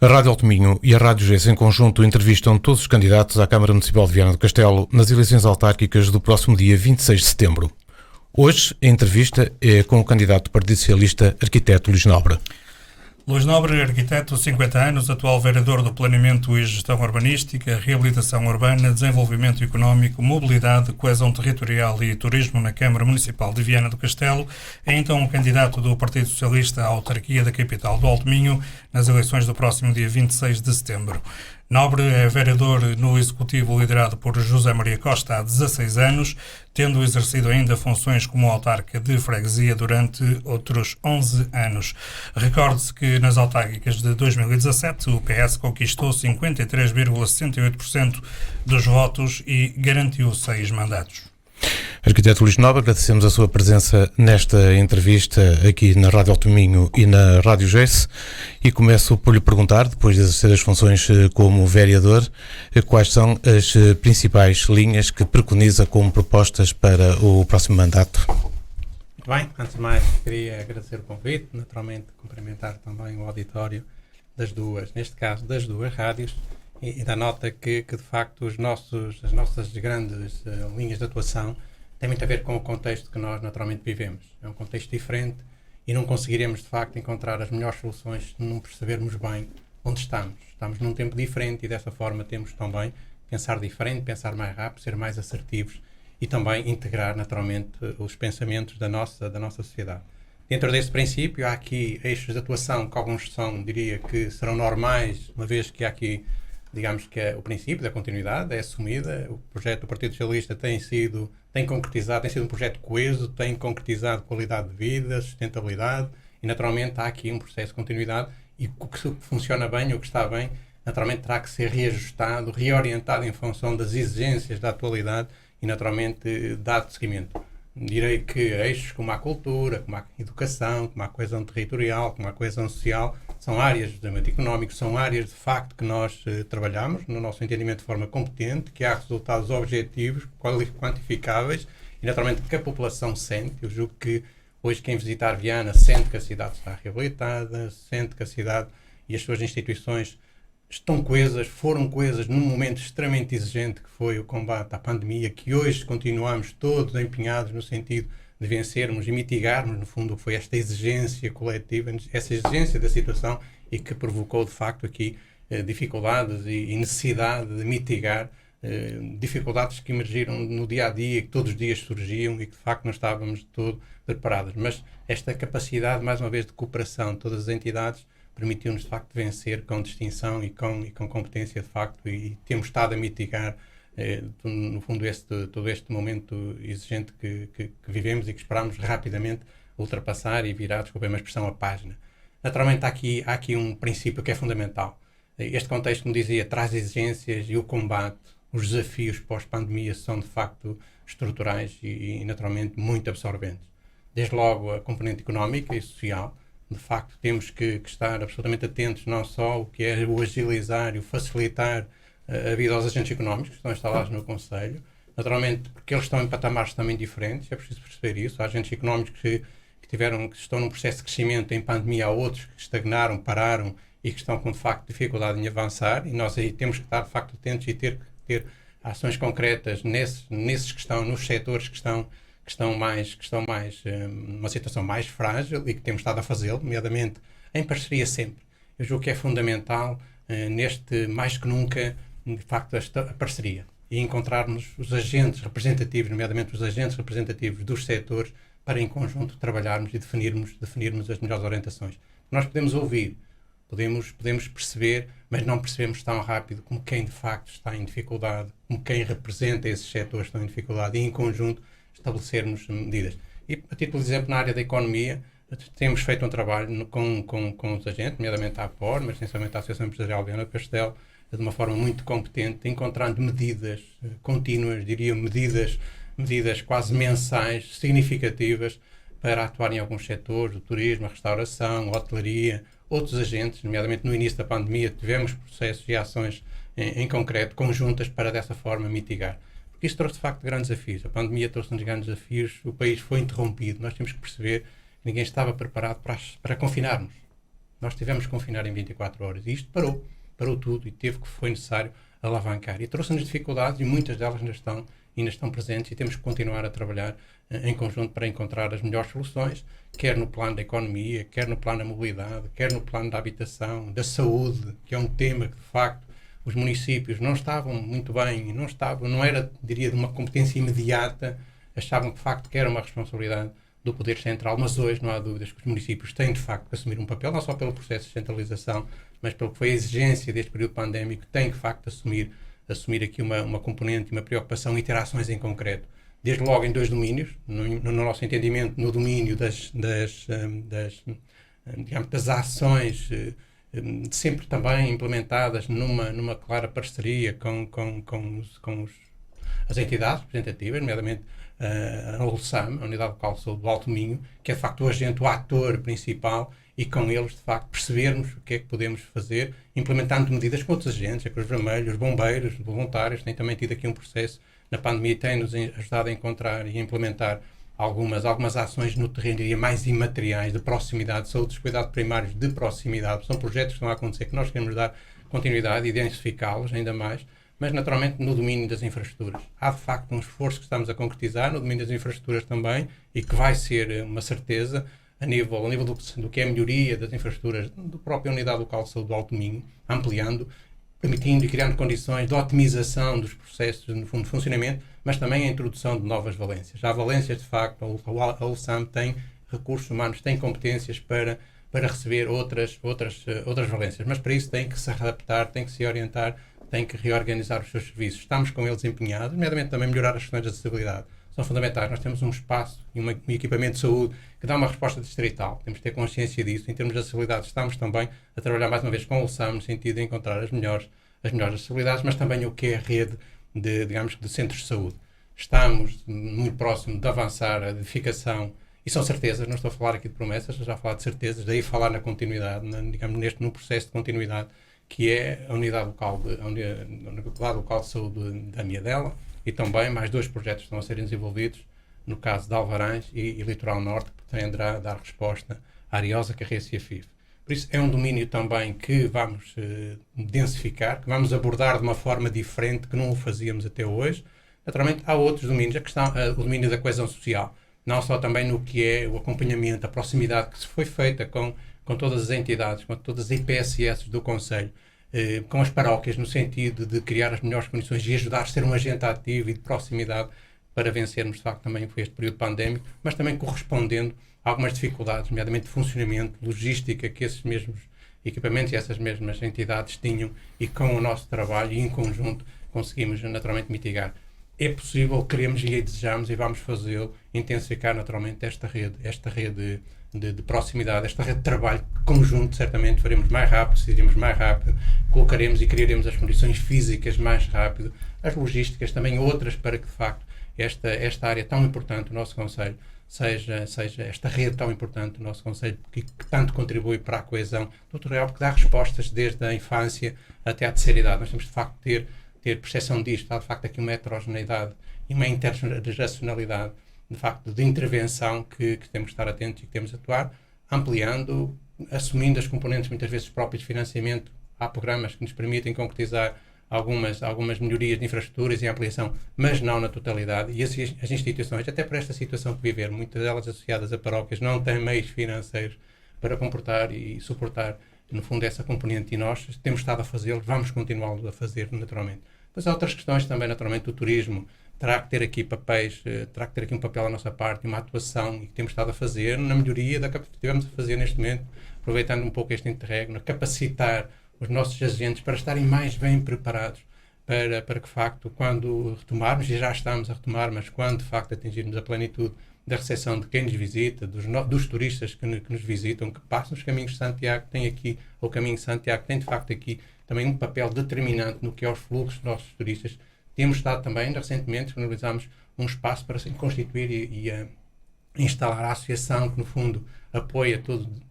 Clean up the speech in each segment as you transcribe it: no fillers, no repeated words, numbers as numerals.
A Rádio Alto Minho e a Rádio GES em conjunto entrevistam todos os candidatos à Câmara Municipal de Viana do Castelo nas eleições autárquicas do próximo dia 26 de setembro. Hoje, a entrevista é com o candidato do Partido Socialista, arquiteto Luís Nobre. Luís Nobre, arquiteto, 50 anos, atual vereador do Planeamento e Gestão Urbanística, Reabilitação Urbana, Desenvolvimento Económico, Mobilidade, Coesão Territorial e Turismo na Câmara Municipal de Viana do Castelo, é então candidato do Partido Socialista à autarquia da capital do Alto Minho nas eleições do próximo dia 26 de setembro. Nobre é vereador no Executivo liderado por José Maria Costa há 16 anos, tendo exercido ainda funções como autarca de freguesia durante outros 11 anos. Recorde-se que nas autárquicas de 2017 o PS conquistou 53,68% dos votos e garantiu 6 mandatos. Arquiteto Luís Nobre, agradecemos a sua presença nesta entrevista aqui na Rádio Alto Minho e na Rádio GES e começo por lhe perguntar, depois de exercer as funções como vereador, quais são as principais linhas que preconiza como propostas para o próximo mandato? Muito bem, antes de mais queria agradecer o convite, naturalmente cumprimentar também o auditório das duas, neste caso das duas rádios, e da nota que de facto as nossas grandes linhas de atuação têm muito a ver com o contexto que nós naturalmente vivemos. É um contexto diferente e não conseguiremos de facto encontrar as melhores soluções se não percebermos bem onde estamos. Estamos num tempo diferente e dessa forma temos também pensar diferente, pensar mais rápido, ser mais assertivos e também integrar naturalmente os pensamentos da nossa sociedade. Dentro desse princípio há aqui eixos de atuação que alguns diria que serão normais, uma vez que há aqui, digamos que é o princípio da continuidade, é assumida. O projeto do Partido Socialista tem sido um projeto coeso, tem concretizado qualidade de vida, sustentabilidade e naturalmente há aqui um processo de continuidade e o que funciona bem, o que está bem, naturalmente terá que ser reajustado, reorientado em função das exigências da atualidade e naturalmente dado seguimento. Direi que eixos como a cultura, como a educação, como a coesão territorial, como a coesão social, são áreas de desenvolvimento económico, são áreas de facto que nós trabalhamos, no nosso entendimento de forma competente, que há resultados objetivos, quantificáveis e naturalmente que a população sente. Eu julgo que hoje quem visitar Viana sente que a cidade está reabilitada, sente que a cidade e as suas instituições estão coesas, foram coesas num momento extremamente exigente que foi o combate à pandemia, que hoje continuamos todos empenhados no sentido de vencermos e mitigarmos, no fundo, foi esta exigência coletiva, essa exigência da situação e que provocou, de facto, aqui dificuldades e necessidade de mitigar dificuldades que emergiram no dia-a-dia, que todos os dias surgiam e que, de facto, não estávamos de todo preparados. Mas esta capacidade, mais uma vez, de cooperação de todas as entidades permitiu-nos, de facto, vencer com distinção e com competência, de facto, e temos estado a mitigar no fundo todo este momento exigente que vivemos e que esperamos rapidamente ultrapassar e virar, desculpem a expressão, a página. Naturalmente há aqui um princípio que é fundamental. Este contexto, como dizia, traz exigências e o combate, os desafios pós-pandemia são de facto estruturais e naturalmente muito absorventes. Desde logo a componente económica e social. De facto temos que estar absolutamente atentos não só o que é o agilizar e o facilitar a vida aos agentes económicos que estão instalados no Conselho, naturalmente porque eles estão em patamares também diferentes, é preciso perceber isso. Há agentes económicos que estão num processo de crescimento em pandemia, há outros que estagnaram, pararam e que estão com de facto dificuldade em avançar e nós aí temos que estar de facto atentos e ter ações concretas nesses que estão, nos setores que estão mais numa situação mais frágil e que temos estado a fazê-lo, nomeadamente em parceria sempre. Eu julgo que é fundamental neste mais que nunca de facto a parceria e encontrarmos os agentes representativos, nomeadamente os agentes representativos dos setores, para em conjunto trabalharmos e definirmos as melhores orientações. Nós podemos ouvir, podemos perceber, mas não percebemos tão rápido como quem de facto está em dificuldade, como quem representa esses setores que estão em dificuldade e em conjunto estabelecermos medidas. E a título de exemplo, na área da economia, temos feito um trabalho com os agentes, nomeadamente a APOR, mas essencialmente a Associação Empresarial de Viana do Castelo, de uma forma muito competente, encontrando medidas contínuas, diria medidas quase mensais, significativas, para atuar em alguns setores, o turismo, a restauração, a hotelaria, outros agentes, nomeadamente no início da pandemia, tivemos processos e ações em concreto, conjuntas, para dessa forma mitigar. Porque isso trouxe de facto grandes desafios. A pandemia trouxe-nos grandes desafios, o país foi interrompido, nós temos que perceber que ninguém estava preparado para confinarmos. nós tivemos que confinar em 24 horas. E isto parou tudo e foi necessário alavancar. E trouxe-nos dificuldades e muitas delas ainda estão presentes e temos que continuar a trabalhar em conjunto para encontrar as melhores soluções, quer no plano da economia, quer no plano da mobilidade, quer no plano da habitação, da saúde, que é um tema que, de facto, os municípios não estavam muito bem, não era, diria, de uma competência imediata, achavam que, de facto, que era uma responsabilidade do Poder Central, mas hoje não há dúvidas que os municípios têm, de facto, que assumir um papel, não só pelo processo de centralização, mas pelo que foi a exigência deste período pandémico, têm, de facto, assumir aqui uma componente, uma preocupação e ter ações em concreto. Desde logo em 2 domínios, no nosso entendimento, no domínio das ações sempre também implementadas numa clara parceria com as entidades representativas, nomeadamente a ULSAM, a Unidade Local de Saúde do Alto Minho, que é de facto o agente, o ator principal, e com eles, de facto, percebermos o que é que podemos fazer, implementando medidas com outros agentes, a Cruz Vermelha, os bombeiros, os voluntários, têm também tido aqui um processo na pandemia, tem-nos ajudado a encontrar e a implementar algumas ações no terreno, diria, mais imateriais, de proximidade, saúde dos cuidados primários de proximidade. São projetos que estão a acontecer que nós queremos dar continuidade e densificá-los ainda mais, mas naturalmente no domínio das infraestruturas. Há de facto um esforço que estamos a concretizar no domínio das infraestruturas também e que vai ser uma certeza a nível do que é a melhoria das infraestruturas da própria Unidade Local de Saúde do Alto Minho, ampliando, permitindo e criando condições de otimização dos processos no fundo, de funcionamento, mas também a introdução de novas valências. Há valências, de facto, a ULSAM tem recursos humanos, tem competências para receber outras valências, mas para isso tem que se adaptar, tem que se orientar, tem que reorganizar os seus serviços. Estamos com eles empenhados, nomeadamente também melhorar as questões de acessibilidade. São fundamentais. Nós temos um espaço e um equipamento de saúde que dá uma resposta distrital. Temos que ter consciência disso. Em termos de acessibilidade, estamos também a trabalhar mais uma vez com o ULSAM no sentido de encontrar as melhores acessibilidades, mas também o que é a rede de centros de saúde. Estamos muito próximo de avançar a edificação, e são certezas, não estou a falar aqui de promessas, estou já a falar de certezas, daí falar na continuidade, no processo de continuidade, que é a Unidade Local de Saúde da Miadela, e também mais 2 projetos que estão a ser desenvolvidos, no caso de Alvarães e Litoral Norte, que pretenderá dar resposta à Ariosa, Carriço e a FIV. Por isso, é um domínio também que vamos densificar, que vamos abordar de uma forma diferente que não o fazíamos até hoje. Naturalmente, há outros domínios, o domínio da coesão social, não só também no que é o acompanhamento, a proximidade que se foi feita com todas as entidades, com todas as IPSS do Conselho, com as paróquias, no sentido de criar as melhores condições e ajudar a ser um agente ativo e de proximidade para vencermos, de facto, também este período pandémico, mas também correspondendo a algumas dificuldades, nomeadamente de funcionamento, logística, que esses mesmos equipamentos e essas mesmas entidades tinham, e com o nosso trabalho e em conjunto conseguimos naturalmente mitigar. É possível, queremos e desejamos, e vamos fazê-lo, intensificar naturalmente esta rede de proximidade, esta rede de trabalho conjunto. Certamente faremos mais rápido, decidiremos mais rápido, colocaremos e criaremos as condições físicas mais rápido, as logísticas também outras, para que de facto esta área tão importante do nosso Conselho seja esta rede tão importante do nosso Conselho, que tanto contribui para a coesão territorial, porque dá respostas desde a infância até à terceira idade. Nós temos de facto ter percepção disto. Há de facto aqui uma heterogeneidade e uma intergeracionalidade de facto de intervenção que temos de estar atentos e que temos de atuar, ampliando, assumindo as componentes muitas vezes próprias de financiamento. Há programas que nos permitem concretizar algumas melhorias de infraestruturas e ampliação, mas não na totalidade. E as instituições, até por esta situação que viver, muitas delas associadas a paróquias, não têm meios financeiros para comportar e suportar, no fundo, essa componente, e nós temos estado a fazê-lo, vamos continuá-lo a fazer naturalmente. Depois há outras questões também, naturalmente. O turismo terá que ter aqui um papel da nossa parte, uma atuação, e que temos estado a fazer na melhoria da capacidade que tivemos a fazer neste momento, aproveitando um pouco este interregno, capacitar os nossos agentes para estarem mais bem preparados para que, de facto, quando retomarmos, e já estamos a retomar, mas quando, de facto, atingirmos a plenitude da recepção de quem nos visita, dos turistas que nos visitam, que passam os caminhos de Santiago, tem aqui, o caminho de Santiago tem, de facto, aqui também um papel determinante no que é os fluxos dos nossos turistas. Temos estado também, recentemente, disponibilizámos um espaço para se constituir e instalar a associação que, no fundo, apoia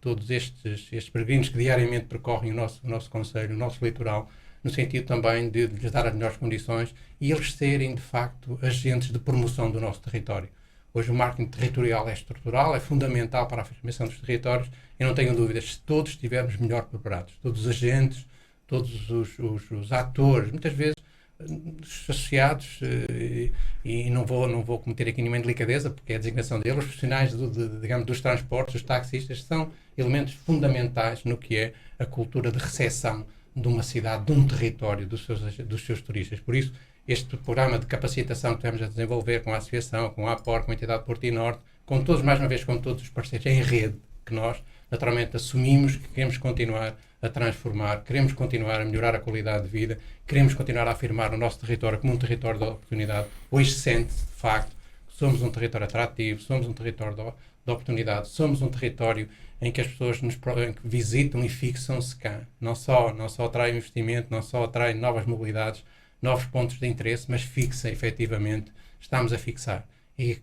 todos estes peregrinos que diariamente percorrem o nosso concelho, o nosso litoral, no sentido também de lhes dar as melhores condições e eles serem, de facto, agentes de promoção do nosso território. Hoje o marketing territorial é estrutural, é fundamental para a afirmação dos territórios e não tenho dúvidas, se todos estivermos melhor preparados, todos os agentes, todos os atores, muitas vezes os associados, e não vou cometer aqui nenhuma indelicadeza, porque é a designação deles, os profissionais digamos, dos transportes, os taxistas, são elementos fundamentais no que é a cultura de recepção de uma cidade, de um território, dos seus turistas. Por isso, este programa de capacitação que estamos a desenvolver com a Associação, com a APOR, com a Entidade Porto e Norte, com todos, mais uma vez, com todos os parceiros em rede, que nós, naturalmente, assumimos que queremos continuar a transformar, queremos continuar a melhorar a qualidade de vida, queremos continuar a afirmar o nosso território como um território de oportunidade. Hoje sente-se, de facto, que somos um território atrativo, somos um território de oportunidade, somos um território em que as pessoas nos visitam e fixam-se cá. Não só atrai investimento, não só atrai novas mobilidades, novos pontos de interesse, mas fixa, efetivamente, estamos a fixar. E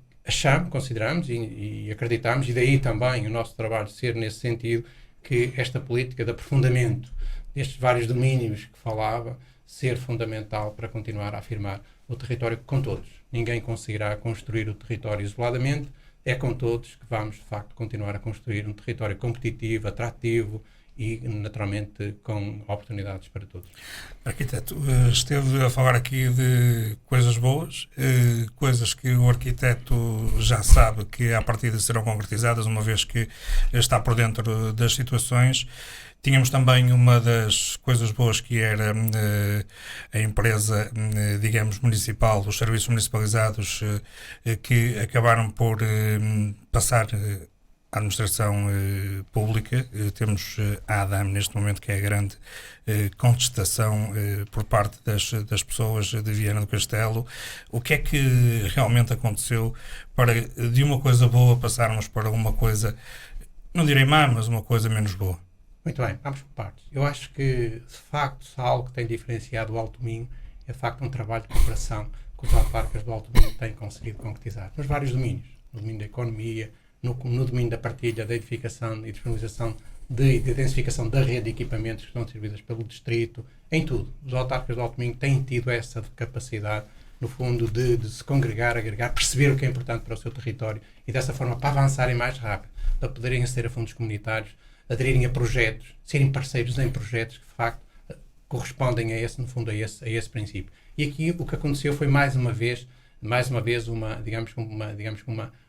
consideramos e acreditamos, e daí também o nosso trabalho ser nesse sentido, que esta política de aprofundamento destes vários domínios que falava, ser fundamental para continuar a afirmar o território com todos. Ninguém conseguirá construir o território isoladamente, é com todos que vamos, de facto, continuar a construir um território competitivo, atrativo e, naturalmente, com oportunidades para todos. Arquiteto, esteve a falar aqui de coisas boas, coisas que o arquiteto já sabe que à partida serão concretizadas, uma vez que está por dentro das situações. Tínhamos também uma das coisas boas que era a empresa, digamos, municipal, os serviços municipalizados que acabaram por passar à administração pública. Temos a ADAM neste momento, que é a grande contestação por parte das pessoas de Viana do Castelo. O que é que realmente aconteceu para de uma coisa boa passarmos para uma coisa, não direi má, mas uma coisa menos boa? Muito bem, vamos por partes. Eu acho que, de facto, se há algo que tem diferenciado o Alto Minho, é de facto um trabalho de cooperação que os autarcas do Alto Minho têm conseguido concretizar nos vários domínios, no domínio da economia, no domínio da partilha, da edificação e disponibilização de intensificação da rede de equipamentos que estão servidas pelo distrito, em tudo. Os autarcas do Alto Minho têm tido essa capacidade, no fundo, de se congregar, agregar, perceber o que é importante para o seu território e, dessa forma, para avançarem mais rápido, para poderem aceder a fundos comunitários, aderirem a projetos, serem parceiros em projetos que, de facto, correspondem a esse, no fundo, a esse princípio. E aqui o que aconteceu foi, mais uma vez,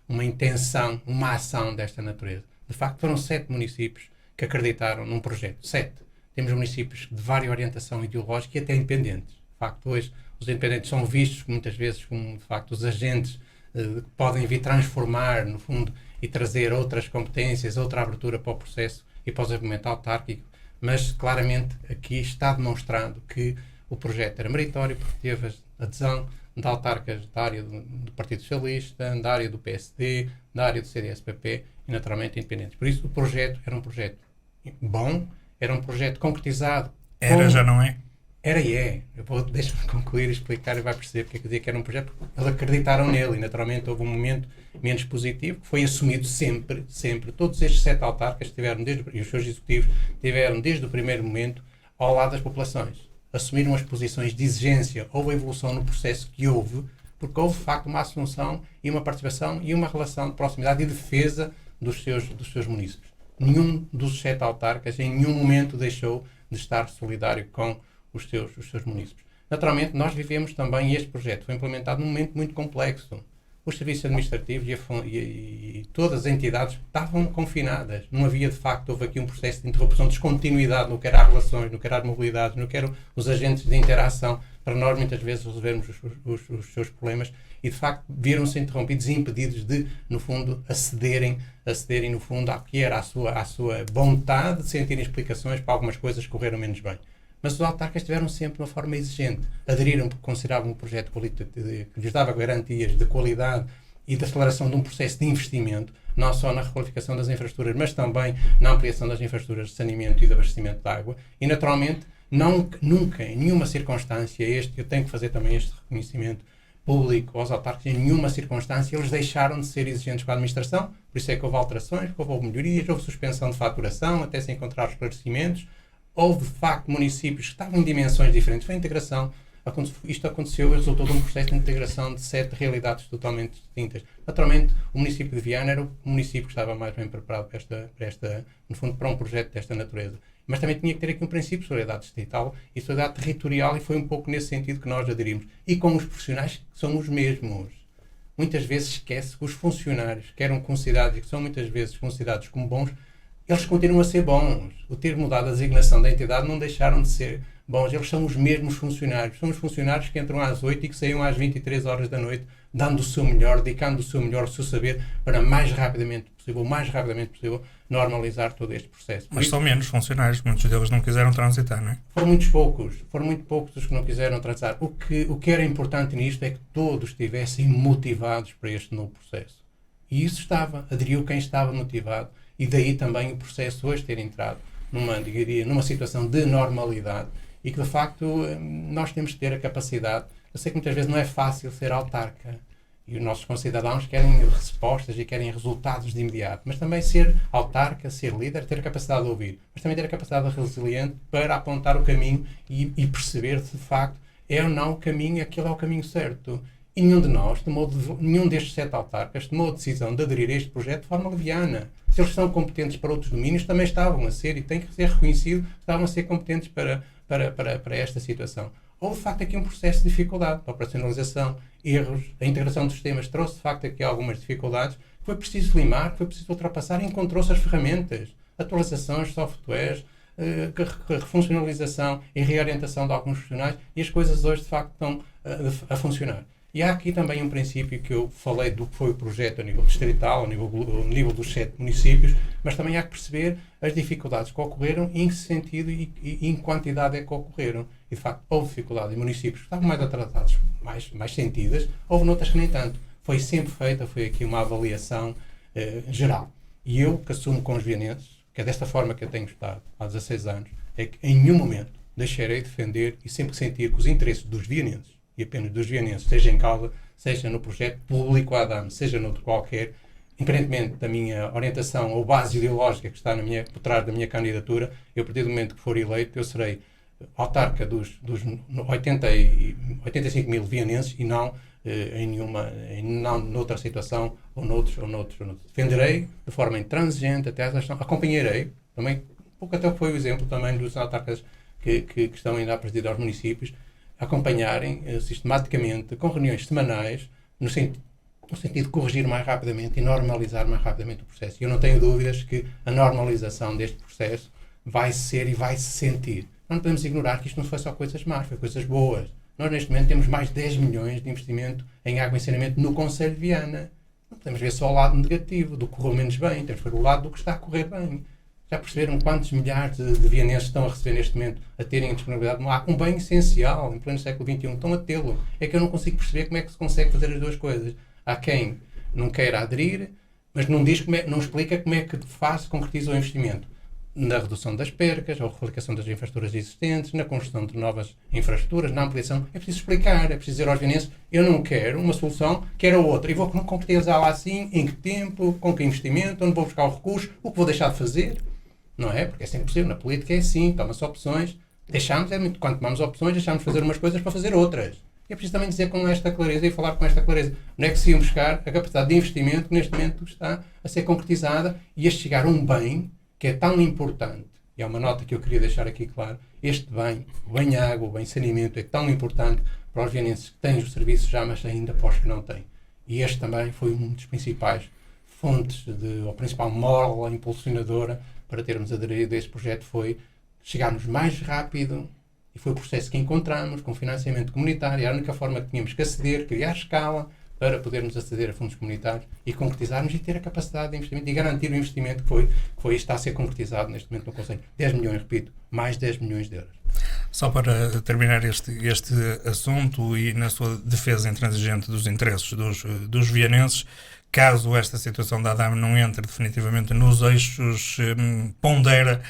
uma intenção, uma ação desta natureza. De facto, foram 7 municípios que acreditaram num projeto. 7. Temos municípios de vária orientação ideológica e até independentes. De facto, hoje, os independentes são vistos muitas vezes como, de facto, os agentes que podem vir transformar, no fundo, e trazer outras competências, outra abertura para o processo e para o desenvolvimento autárquico, mas claramente aqui está demonstrado que o projeto era meritório porque teve a adesão de autarcas da área do Partido Socialista, da área do PSD, da área do CDS-PP e, naturalmente, independentes. Por isso, o projeto era um projeto bom, era um projeto concretizado. Já não é? Era e é. Deixa-me concluir e explicar e vai perceber porque é que eu digo que era um projeto, porque eles acreditaram nele e, naturalmente, houve um momento menos positivo que foi assumido sempre. Todos estes 7 autarcas e os seus executivos tiveram desde o primeiro momento ao lado das populações. Assumiram as posições de exigência, houve a evolução no processo que houve, porque houve, de facto, uma assunção e uma participação e uma relação de proximidade e defesa dos seus municípios. Nenhum dos 7 autarcas em nenhum momento deixou de estar solidário com os seus municípios. Naturalmente, nós vivemos também, e este projeto foi implementado num momento muito complexo. Os serviços administrativos e todas as entidades estavam confinadas. Não havia, de facto, houve aqui um processo de interrupção, de descontinuidade no que era as relações, no que era as mobilidades, no que eram os agentes de interação, para nós, muitas vezes, resolvermos os seus problemas e, de facto, viram-se interrompidos e impedidos de, no fundo, acederem, no fundo, ao que era a sua vontade de sentirem explicações para algumas coisas que correram menos bem. Mas os autarcas estiveram sempre de uma forma exigente. Aderiram porque consideravam um projeto que lhes dava garantias de qualidade e de aceleração de um processo de investimento, não só na requalificação das infraestruturas, mas também na ampliação das infraestruturas de saneamento e de abastecimento de água. E, naturalmente, nunca, em nenhuma circunstância, eu tenho que fazer também este reconhecimento público aos autarcas, em nenhuma circunstância eles deixaram de ser exigentes com a administração, por isso é que houve alterações, houve melhorias, houve suspensão de faturação, até se encontrar esclarecimentos. Houve, de facto, municípios que estavam em dimensões diferentes. Foi a integração Isto aconteceu e resultou de um processo de integração de 7 realidades totalmente distintas. Naturalmente, o município de Viana era o município que estava mais bem preparado no fundo, para um projeto desta natureza. Mas também tinha que ter aqui um princípio de solidariedade distrital e solidariedade territorial, e foi um pouco nesse sentido que nós aderimos. E com os profissionais que são os mesmos. Muitas vezes esquece que os funcionários que eram considerados e que são muitas vezes considerados como bons, eles continuam a ser bons. O ter mudado a designação da entidade não deixaram de ser bons. Eles são os mesmos funcionários. São os funcionários que entram às 8 e que saíam às 23 horas da noite, dando o seu melhor, dedicando o seu melhor, o seu saber, para mais rapidamente possível, normalizar todo este processo. Mas são menos funcionários, muitos deles não quiseram transitar, não é? Foram muito poucos os que não quiseram transitar. O que era importante nisto é que todos estivessem motivados para este novo processo. E isso aderiu quem estava motivado, e daí também o processo hoje ter entrado numa situação de normalidade, e que de facto nós temos que ter a capacidade. Eu sei que muitas vezes não é fácil ser autarca, e os nossos concidadãos querem respostas e querem resultados de imediato, mas também ser autarca, ser líder, ter a capacidade de ouvir, mas também ter a capacidade resiliente para apontar o caminho e perceber se de facto é ou não o caminho, aquele é o caminho certo. E nenhum destes 7 autarcas tomou a decisão de aderir a este projeto de forma leviana. Se eles são competentes para outros domínios, também estavam a ser, e tem que ser reconhecido, estavam a ser competentes para esta situação. Houve, de facto, aqui um processo de dificuldade, a operacionalização, erros, a integração dos sistemas trouxe, de facto, aqui algumas dificuldades. Foi preciso limar, foi preciso ultrapassar, e encontrou-se as ferramentas, atualizações, softwares, refuncionalização e reorientação de alguns profissionais, e as coisas hoje, de facto, estão a funcionar. E há aqui também um princípio que eu falei do que foi o projeto a nível distrital, a nível dos 7 municípios, mas também há que perceber as dificuldades que ocorreram, em que sentido e em quantidade é que ocorreram. E, de facto, houve dificuldade em municípios que estavam mais atrasados, mais sentidas, houve noutras que nem tanto. Foi sempre feita, foi aqui uma avaliação geral. E eu, que assumo com os vianenses, que é desta forma que eu tenho estado há 16 anos, é que em nenhum momento deixarei de defender, e sempre que sentir que os interesses dos vianenses, e apenas dos vianenses, seja em causa, seja no projeto público ADAM, seja noutro qualquer, independentemente da minha orientação ou base ideológica que está por trás da minha candidatura, eu, a partir do momento que for eleito, eu serei autarca dos 85 mil vianenses, e não não noutra situação ou noutros. Defenderei de forma intransigente, até acompanharei, também, um pouco até o que foi o exemplo também dos autarcas que estão ainda a presidir aos municípios, acompanharem sistematicamente, com reuniões semanais, no sentido de corrigir mais rapidamente e normalizar mais rapidamente o processo. E eu não tenho dúvidas que a normalização deste processo vai ser e vai se sentir. Não podemos ignorar que isto não foi só coisas más, foi coisas boas. Nós, neste momento, temos mais de 10 milhões de investimento em água e saneamento no Concelho de Viana. Não podemos ver só o lado negativo, do que correu menos bem, temos que ver o lado do que está a correr bem. Já perceberam quantos milhares de vianenses estão a receber neste momento, a terem a disponibilidade? Não há um bem essencial, em pleno século XXI, estão a tê-lo. É que eu não consigo perceber como é que se consegue fazer as duas coisas. Há quem não queira aderir, mas não explica como é que concretiza o investimento. Na redução das percas, ou requalificação das infraestruturas existentes, na construção de novas infraestruturas, na ampliação. É preciso explicar, é preciso dizer aos vianenses, eu não quero uma solução, quero outra. E vou concretizá-la assim, em que tempo, com que investimento, onde vou buscar o recurso, o que vou deixar de fazer. Não é? Porque é sempre possível. Na política é assim, toma-se opções, quando tomamos opções, deixamos de fazer umas coisas para fazer outras. E é preciso também dizer com esta clareza e falar com esta clareza. Onde é que se iam buscar a capacidade de investimento que neste momento está a ser concretizada e a chegar a um bem que é tão importante. E é uma nota que eu queria deixar aqui claro. Este bem, o bem água, o bem saneamento, é tão importante para os vianenses que têm os serviços já, mas ainda para os que não têm. E este também foi um dos principais fontes, ou principal mola impulsionadora para termos aderido a este projeto, foi chegarmos mais rápido, e foi o processo que encontramos, com financiamento comunitário, a única forma que tínhamos que aceder, criar escala, para podermos aceder a fundos comunitários e concretizarmos e ter a capacidade de investimento e garantir o investimento que está a ser concretizado neste momento no Conselho. 10 milhões, repito, mais 10 milhões de euros. Só para terminar este assunto e na sua defesa intransigente dos interesses dos vianenses, caso esta situação da ADAM não entre definitivamente nos eixos, pondera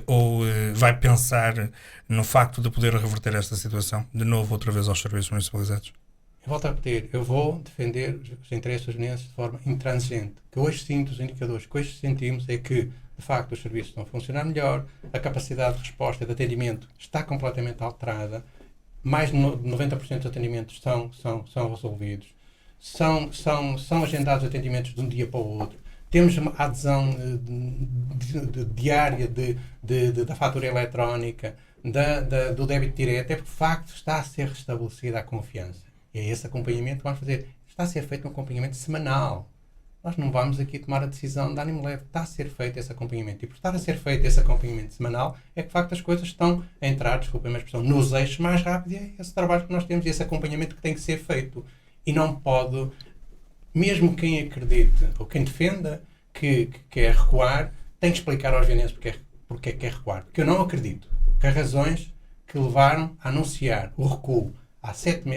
ou vai pensar no facto de poder reverter esta situação de novo outra vez aos serviços municipalizados? Eu volto a repetir, eu vou defender os interesses dos vianenses de forma intransigente. Que hoje sinto, os indicadores que hoje sentimos é que, de facto, os serviços estão a funcionar melhor, a capacidade de resposta e de atendimento está completamente alterada, mais de 90% dos atendimentos são resolvidos, são agendados atendimentos de um dia para o outro. Temos uma adesão diária da fatura eletrónica, do débito direto, é porque de facto está a ser restabelecida a confiança. E é esse acompanhamento que vamos fazer. Está a ser feito um acompanhamento semanal. Nós não vamos aqui tomar a decisão de ânimo leve. Está a ser feito esse acompanhamento. E por estar a ser feito esse acompanhamento semanal, é que de facto as coisas estão a entrar, desculpem a expressão, nos eixos mais rápido. E é esse trabalho que nós temos, esse acompanhamento que tem que ser feito. E não pode, mesmo quem acredite ou quem defenda que quer recuar, tem que explicar aos vienenses porque é que quer recuar. Porque eu não acredito que as razões que levaram a anunciar o recuo há 5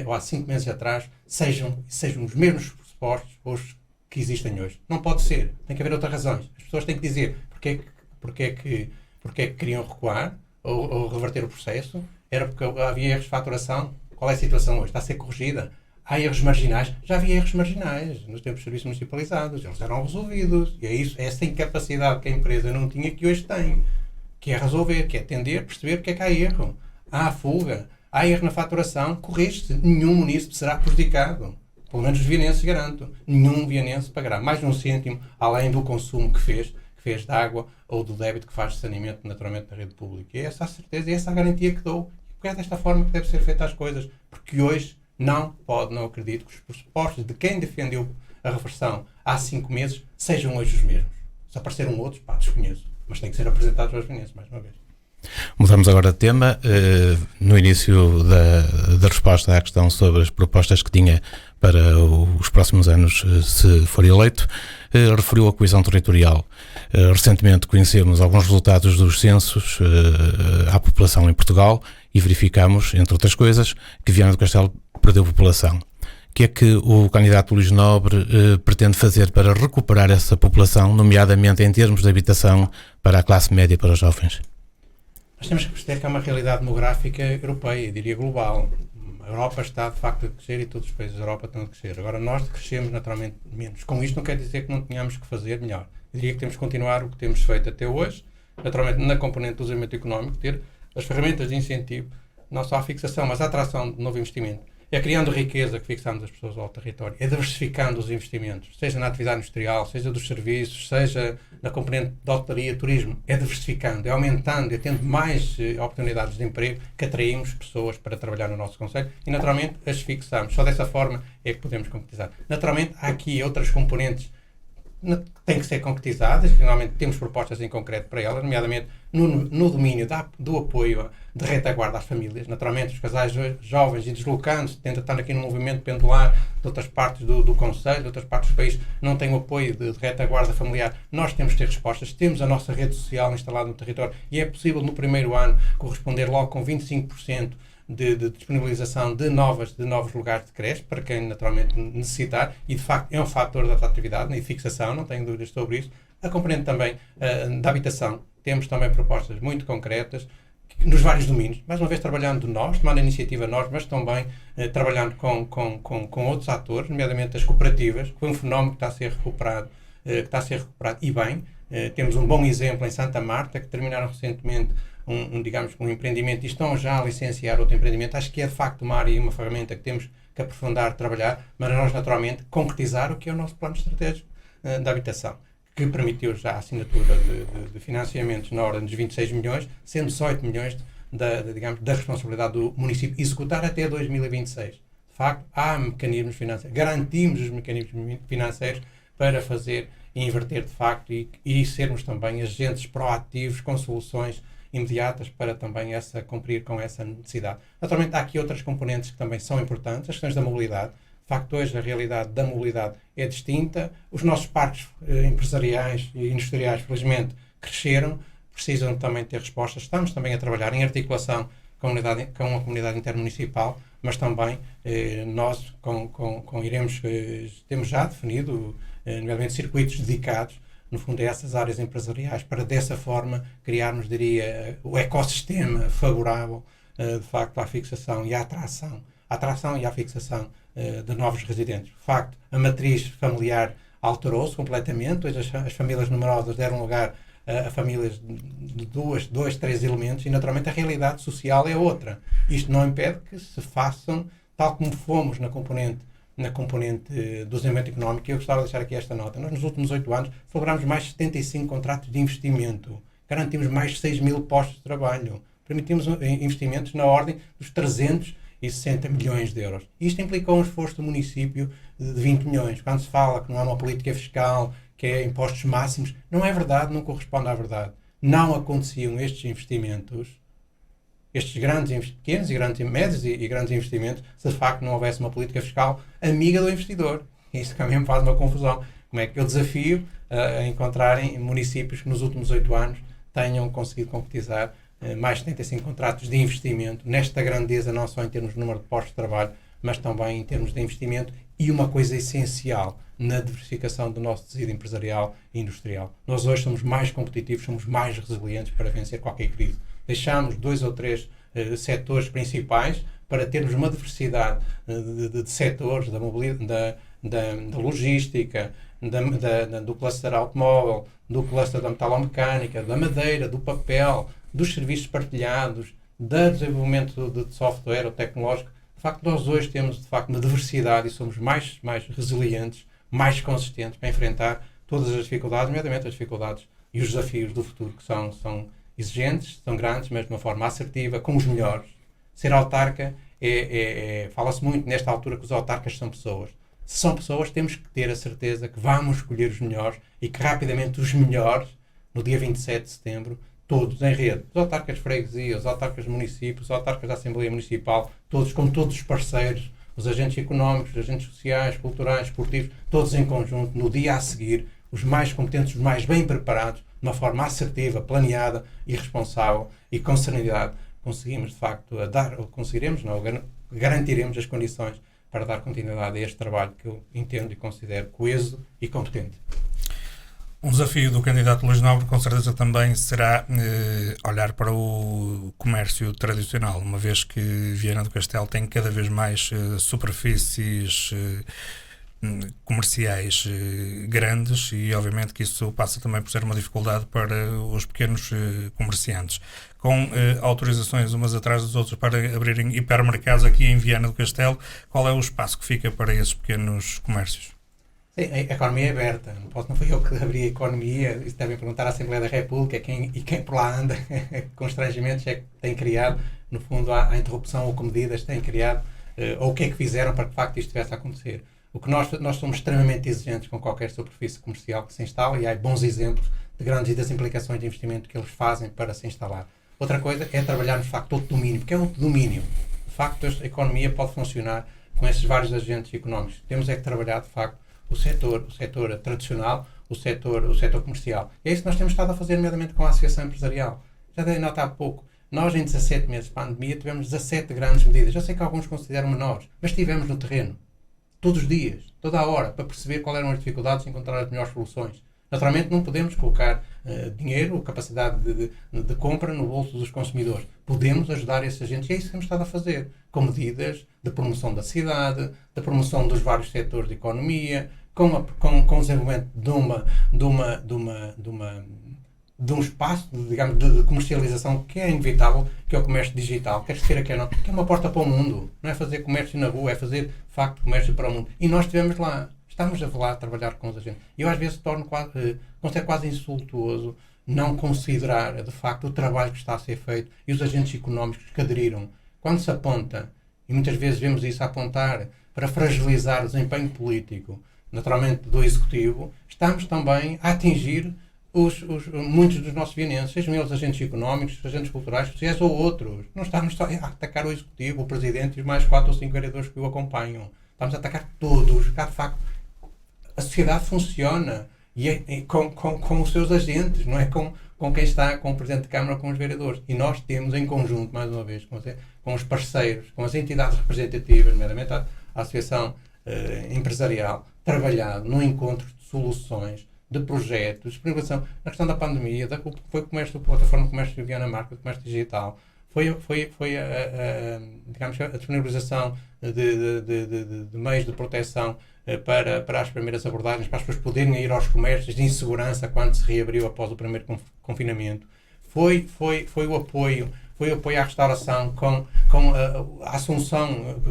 meses atrás sejam os mesmos pressupostos os que existem hoje. Não pode ser. Tem que haver outras razões. As pessoas têm que dizer porque é que queriam recuar ou reverter o processo. Era porque havia erros de faturação. Qual é a situação hoje? Está a ser corrigida? Há erros marginais? Já havia erros marginais nos tempos de serviços municipalizados. Eles eram resolvidos. E é isso, é essa incapacidade que a empresa não tinha que hoje tem. Que é resolver, que é atender, perceber porque é que há erro. Há fuga. Há erro na faturação. Corrige-se. Nenhum munícipe será prejudicado. Pelo menos os vienenses garanto. Nenhum vienense pagará mais de um cêntimo além do consumo que fez de água ou do débito que faz de saneamento naturalmente na rede pública. E é essa a certeza e essa a garantia que dou. Porque é desta forma que deve ser feita as coisas. Porque hoje não acredito que os pressupostos de quem defendeu a reversão há 5 meses sejam hoje os mesmos. Se apareceram outros, desconheço. Mas têm que ser apresentados aos vienenses, mais uma vez. Mudamos agora de tema. No início da resposta à questão sobre as propostas que tinha para os próximos anos, se for eleito, referiu a coesão territorial. Recentemente conhecemos alguns resultados dos censos à população em Portugal e verificamos, entre outras coisas, que Viana do Castelo perdeu população. O que é que o candidato Luís Nobre pretende fazer para recuperar essa população, nomeadamente em termos de habitação para a classe média e para os jovens? Nós temos que perceber que é uma realidade demográfica europeia, eu diria global. A Europa está de facto a crescer e todos os países da Europa estão a crescer. Agora nós crescemos naturalmente menos. Com isto não quer dizer que não tenhamos que fazer melhor. Eu diria que temos que continuar o que temos feito até hoje, naturalmente na componente do desenvolvimento económico, ter as ferramentas de incentivo, não só a fixação, mas a atração de novo investimento. É criando riqueza que fixamos as pessoas ao território, é diversificando os investimentos, seja na atividade industrial, seja dos serviços, seja na componente de hotelaria, turismo, é diversificando, é aumentando, é tendo mais oportunidades de emprego que atraímos pessoas para trabalhar no nosso concelho e naturalmente as fixamos. Só dessa forma é que podemos concretizar. Naturalmente há aqui outras componentes que têm que ser concretizadas, finalmente temos propostas em concreto para elas, nomeadamente no domínio do apoio de retaguarda às famílias. Naturalmente, os casais jovens e deslocando-se, tenta estar aqui no movimento pendular de outras partes do concelho, de outras partes do país, não têm o apoio de retaguarda familiar. Nós temos que ter respostas, temos a nossa rede social instalada no território e é possível no primeiro ano corresponder logo com 25% de disponibilização de novos lugares de creche para quem naturalmente necessitar e de facto é um fator de atratividade e fixação, não tenho dúvidas sobre isso. A componente também da habitação, temos também propostas muito concretas nos vários domínios, mais uma vez trabalhando nós, tomando a iniciativa nós, mas também trabalhando com outros atores, nomeadamente as cooperativas, que foi um fenómeno que está a ser recuperado e bem. Temos um bom exemplo em Santa Marta, que terminaram recentemente um empreendimento e estão já a licenciar outro empreendimento. Acho que é de facto uma área e uma ferramenta que temos que aprofundar, trabalhar, mas nós naturalmente concretizar o que é o nosso plano estratégico da habitação, que permitiu já a assinatura de financiamentos na ordem dos 26 milhões, sendo 18 milhões da responsabilidade do município executar até 2026. De facto, há mecanismos financeiros, garantimos os mecanismos financeiros para fazer e inverter de facto e sermos também agentes proativos com soluções imediatas para também cumprir com essa necessidade. Naturalmente, há aqui outras componentes que também são importantes, as questões da mobilidade. De facto, hoje a realidade da mobilidade é distinta. Os nossos parques empresariais e industriais, felizmente, cresceram, precisam também ter respostas. Estamos também a trabalhar em articulação com a comunidade intermunicipal, mas também nós temos já definido, nomeadamente, circuitos dedicados no fundo, a essas áreas empresariais, para dessa forma criarmos, diria, o ecossistema favorável, de facto, à fixação e à atração e à fixação de novos residentes. De facto, a matriz familiar alterou-se completamente, hoje as famílias numerosas deram lugar a famílias de dois, três elementos e naturalmente a realidade social é outra. Isto não impede que se façam, tal como fomos na componente do desenvolvimento económico. Eu gostava de deixar aqui esta nota. Nós nos últimos 8 anos celebramos mais de 75 contratos de investimento, garantimos mais de 6 mil postos de trabalho, permitimos investimentos na ordem dos 360 milhões de euros. Isto implicou um esforço do município de 20 milhões. Quando se fala que não há uma política fiscal, que é impostos máximos, não é verdade, não corresponde à verdade. Não aconteciam estes investimentos, estes pequenos e grandes, médios e grandes investimentos, se de facto não houvesse uma política fiscal amiga do investidor. Isso também me faz uma confusão. Como é que eu desafio a encontrarem municípios que nos últimos 8 anos tenham conseguido concretizar mais de 75 contratos de investimento, nesta grandeza, não só em termos de número de postos de trabalho, mas também em termos de investimento e uma coisa essencial na diversificação do nosso tecido empresarial e industrial. Nós hoje somos mais competitivos, somos mais resilientes para vencer qualquer crise. Deixamos 2 ou 3 setores principais para termos uma diversidade de setores, da logística, do cluster automóvel, do cluster da metalomecânica, da madeira, do papel, dos serviços partilhados, do desenvolvimento de software ou tecnológico. De facto, nós hoje temos de facto uma diversidade e somos mais resilientes, mais consistentes para enfrentar todas as dificuldades, nomeadamente as dificuldades e os desafios do futuro, que são exigentes, são grandes, mas de uma forma assertiva, com os melhores. Ser autarca, fala-se muito nesta altura que os autarcas são pessoas. Se são pessoas, temos que ter a certeza que vamos escolher os melhores e que rapidamente os melhores, no dia 27 de setembro, todos em rede. Os autarcas de freguesia, os autarcas de municípios, os autarcas da Assembleia Municipal, todos com todos os parceiros, os agentes económicos, os agentes sociais, culturais, esportivos, todos em conjunto, no dia a seguir, os mais competentes, os mais bem preparados, de uma forma assertiva, planeada e responsável e com serenidade, conseguimos de facto garantiremos as condições para dar continuidade a este trabalho que eu entendo e considero coeso e competente. Um desafio do candidato Luís Nobre, com certeza, também será olhar para o comércio tradicional, uma vez que Viana do Castelo tem cada vez mais superfícies comerciais grandes e, obviamente, que isso passa também por ser uma dificuldade para os pequenos comerciantes. Com autorizações umas atrás das outras para abrirem hipermercados aqui em Viana do Castelo, qual é o espaço que fica para esses pequenos comércios? Sim, a economia é aberta. Não foi eu que abri a economia. Isso devem perguntar à Assembleia da República quem por lá anda, que constrangimentos é que tem criado, no fundo, a interrupção ou que medidas têm criado, ou o que é que fizeram para que de facto isto estivesse a acontecer. O que nós somos extremamente exigentes com qualquer superfície comercial que se instala e há bons exemplos de grandes e das implicações de investimento que eles fazem para se instalar. Outra coisa é trabalhar, de facto, outro domínio, porque é outro domínio. De facto, a economia pode funcionar com esses vários agentes económicos. Temos é que trabalhar, de facto, o setor tradicional, o setor comercial. E é isso que nós temos estado a fazer, nomeadamente com a Associação Empresarial. Já dei nota há pouco. Nós, em 17 meses de pandemia, tivemos 17 grandes medidas. Eu sei que alguns consideram menores, mas estivemos no terreno. Todos os dias, toda a hora, para perceber quais eram as dificuldades e encontrar as melhores soluções. Naturalmente, não podemos colocar dinheiro, capacidade de compra no bolso dos consumidores. Podemos ajudar esses agentes e é isso que temos estado a fazer, com medidas de promoção da cidade, de promoção dos vários setores de economia, com o desenvolvimento de um espaço, digamos, de comercialização que é inevitável, que é o comércio digital. Quer se queira, quer não, que é uma porta para o mundo. Não é fazer comércio na rua, é fazer, de facto, comércio para o mundo. E nós estivemos lá. Estamos a lá a trabalhar com os agentes. E eu, às vezes, considero quase insultuoso não considerar, de facto, o trabalho que está a ser feito e os agentes económicos que aderiram. Quando se aponta, e muitas vezes vemos isso a apontar para fragilizar o desempenho político, naturalmente, do Executivo, estamos também a atingir muitos dos nossos vienenses, sejam eles agentes económicos, agentes culturais, sociais ou outros. Não estamos só a atacar o Executivo, o Presidente e os mais 4 ou 5 vereadores que o acompanham. Estamos a atacar todos, porque, de facto, a sociedade funciona e com os seus agentes, não é com quem está, com o Presidente de Câmara, com os vereadores. E nós temos em conjunto, mais uma vez, com os parceiros, com as entidades representativas, nomeadamente a Associação Empresarial, trabalhado no encontro de soluções, de projetos, disponibilização, na questão da pandemia, foi a plataforma de comércio de Viana Marca, de comércio digital, foi digamos, a disponibilização de meios de proteção para as primeiras abordagens, para as pessoas poderem ir aos comércios em segurança quando se reabriu após o primeiro confinamento. Foi o apoio à restauração com a assunção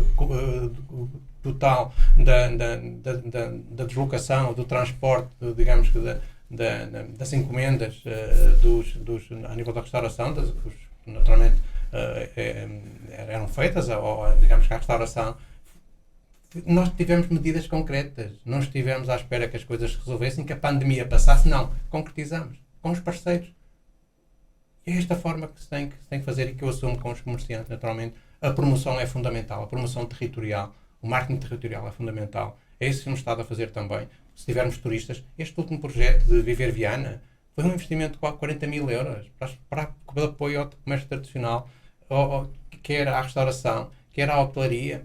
total da deslocação, do transporte, digamos que das encomendas a nível da restauração, naturalmente eram feitas, ou digamos que a restauração. Nós tivemos medidas concretas, não estivemos à espera que as coisas se resolvessem, que a pandemia passasse, não, concretizamos com os parceiros. É esta forma que se tem que fazer e que eu assumo com os comerciantes, naturalmente. A promoção é fundamental, a promoção territorial, o marketing territorial é fundamental. É isso que temos estado a fazer também. Se tivermos turistas, este último projeto de Viver Viana foi um investimento de quase 40 mil euros para apoio ao comércio tradicional, quer à restauração, quer à hotelaria.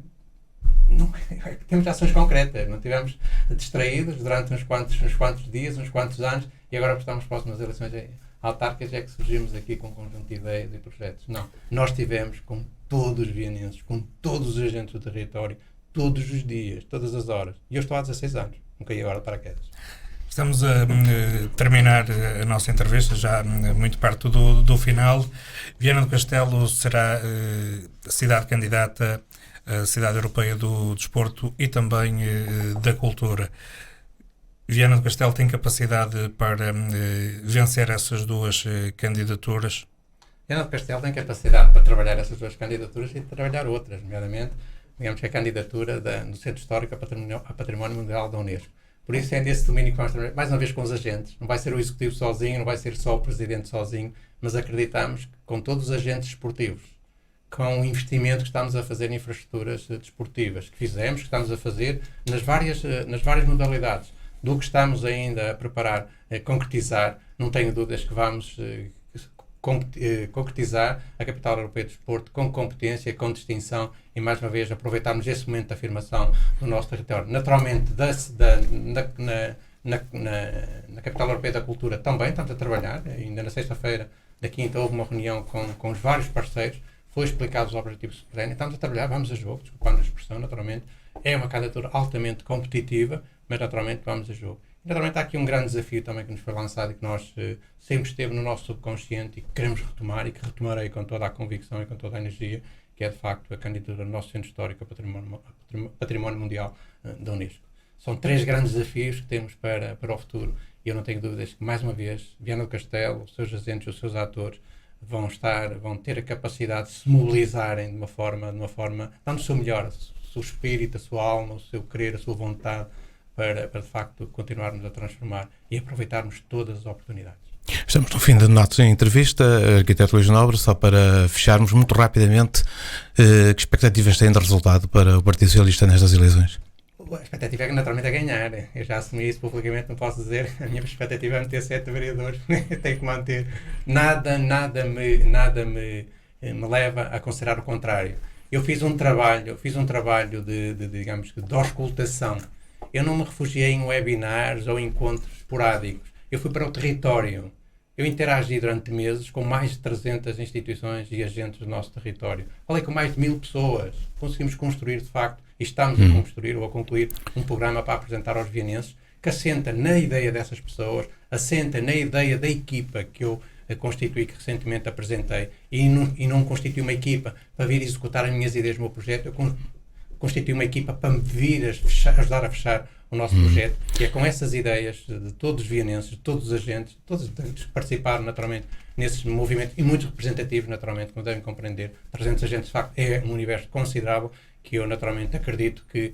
Temos ações concretas, não estivemos distraídos durante uns quantos dias, uns quantos anos, e agora estamos próximos às eleições autárquicas, é que surgimos aqui com um conjunto de ideias e projetos. Não, nós estivemos com todos os vianenses, com todos os agentes do território, todos os dias, todas as horas. E eu estou há 16 anos, não caí agora de paraquedas. Estamos a terminar a nossa entrevista, já muito perto do final. Viana do Castelo será a cidade candidata à Cidade Europeia do Desporto e também da Cultura. Viana do Castelo tem capacidade para vencer essas duas candidaturas? Viana do Castelo tem capacidade para trabalhar essas duas candidaturas e trabalhar outras, nomeadamente, digamos que a candidatura do Centro Histórico a Património Mundial da Unesco. Por isso é nesse domínio que vamos trabalhar, mais uma vez com os agentes. Não vai ser o Executivo sozinho, não vai ser só o Presidente sozinho, mas acreditamos que com todos os agentes desportivos, com o investimento que estamos a fazer em infraestruturas desportivas, que fizemos, que estamos a fazer nas várias modalidades, do que estamos ainda a preparar, a concretizar, não tenho dúvidas que vamos concretizar a Capital Europeia do Desporto com competência, com distinção e, mais uma vez, aproveitarmos esse momento de afirmação do nosso território. Naturalmente, na Capital Europeia da Cultura também estamos a trabalhar. Ainda na sexta-feira da quinta houve uma reunião com os vários parceiros, foi explicado os objetivos de treino, estamos a trabalhar, vamos a jogo, desculpando a expressão, naturalmente. É uma candidatura altamente competitiva, mas naturalmente vamos a jogo. Naturalmente há aqui um grande desafio também que nos foi lançado e que nós sempre esteve no nosso subconsciente e que queremos retomar e que retomarei com toda a convicção e com toda a energia, que é de facto a candidatura do nosso Centro Histórico a Património Mundial da Unesco. São 3 grandes desafios que temos para o futuro e eu não tenho dúvidas que, mais uma vez, Viana do Castelo, os seus agentes, os seus atores vão ter a capacidade de se mobilizarem de uma forma dando o seu melhor, o seu espírito, a sua alma, o seu querer, a sua vontade, para de facto continuarmos a transformar e aproveitarmos todas as oportunidades. Estamos no fim da nossa entrevista, arquiteto Luís Nobre, só para fecharmos muito rapidamente, que expectativas tem de resultado para o Partido Socialista nestas eleições? A expectativa é naturalmente a ganhar. Eu já assumi isso publicamente, não posso dizer. A minha expectativa é meter 7 vereadores. Tenho que manter. Nada me leva a considerar o contrário. Eu fiz um trabalho digamos que de auscultação. Eu não me refugiei em webinars ou encontros esporádicos. Eu fui para o território. Eu interagi durante meses com mais de 300 instituições e agentes do nosso território. Falei com mais de 1000 pessoas. Conseguimos construir, de facto, e estamos a construir ou a concluir um programa para apresentar aos vianenses que assenta na ideia dessas pessoas, assenta na ideia da equipa que eu constituí, que recentemente apresentei, e não constitui uma equipa para vir executar as minhas ideias no meu projeto. Eu constitui uma equipa para me vir ajudar a fechar o nosso projeto, e é com essas ideias de todos os vianenses, de todos os agentes, todos que participaram naturalmente nesses movimentos, e muitos representativos naturalmente, como devem compreender, 300 agentes de facto é um universo considerável, que eu naturalmente acredito que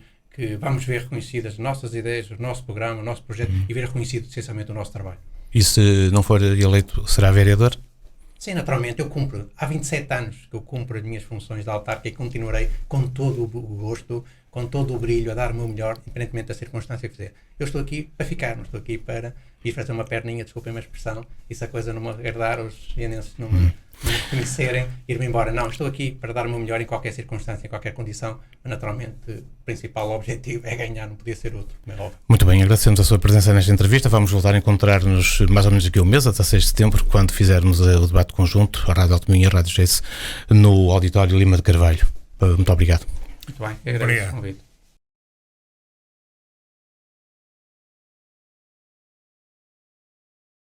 vamos ver reconhecidas as nossas ideias, o nosso programa, o nosso projeto, e ver reconhecido essencialmente o nosso trabalho. E se não for eleito, será vereador? Sim, naturalmente, eu cumpro. Há 27 anos que eu cumpro as minhas funções de autarca e continuarei com todo o gosto, com todo o brilho, a dar o meu melhor, independentemente da circunstância que fizer. Eu estou aqui para ficar, não estou aqui para ir fazer uma perninha, desculpem a expressão, e se a coisa não me agradar, os vianenses não me conhecerem, ir-me embora. Não, estou aqui para dar o meu melhor em qualquer circunstância, em qualquer condição, mas naturalmente o principal objetivo é ganhar, não podia ser outro, como é óbvio. Muito bem, agradecemos a sua presença nesta entrevista. Vamos voltar a encontrar-nos mais ou menos aqui um mês, até 6 de setembro, quando fizermos o debate conjunto, a Rádio Alto Minho e a Rádio Geice, no Auditório Lima de Carvalho. Muito obrigado. Muito bem, agradeço o convite.